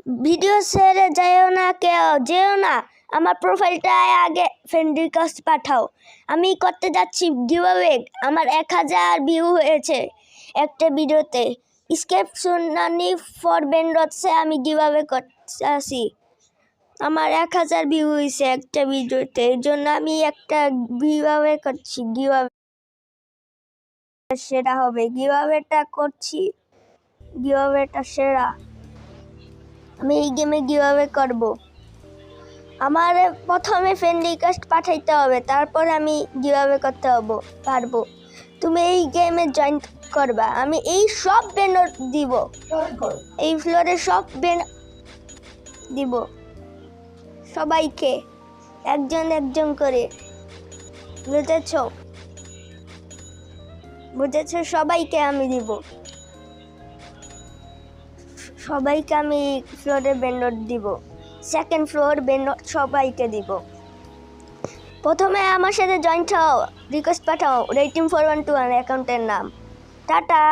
Video ছেড়ে যাইও না, কেউ যেও না। আমার প্রোফাইলটায় আগে ফ্রেন্ড রিকোয়েস্ট পাঠাও। আমি করতে যাচ্ছি গিভঅ্যাওয়ে। আমার 1000 ভিউ হয়েছে একটা ভিডিওতে। স্কেপ সুনানি ফর বেনরথসে আমি গিভঅ্যাওয়ে করতেছি। আমার 1000 ভিউ হয়েছে একটা ভিডিওতে, এই জন্য আমি একটা গিভঅ্যাওয়ে করছি। গিভঅ্যাওয়ে সেরা হবে, গিভঅ্যাওয়েটা করছি। গিভঅ্যাওয়েটা সেরা। আমি এই গেমে গিভঅ্যাওয়ে করব। আমার প্রথমে ফ্রেন্ড রিকোয়েস্ট পাঠাইতে হবে, তারপর আমি গিভঅ্যাওয়ে করতে পারবো। তুমি এই গেমে জয়েন করবা। আমি এই সব ব্যানার দিব, এই ফ্লোরে সব ব্যানার দিব সবাইকে, একজন একজন করে। বুঝেছো? সবাইকে আমি দিব, সবাইকে আমি ফ্লোরে ব্যানার দিব। সেকেন্ড ফ্লোর ব্যানার সবাইকে দিব। প্রথমে আমার সাথে জয়েন্ট হও, রিকোয়েস্ট পাঠাও। রেটিং 412 অ্যাকাউন্টের নাম। টাটা।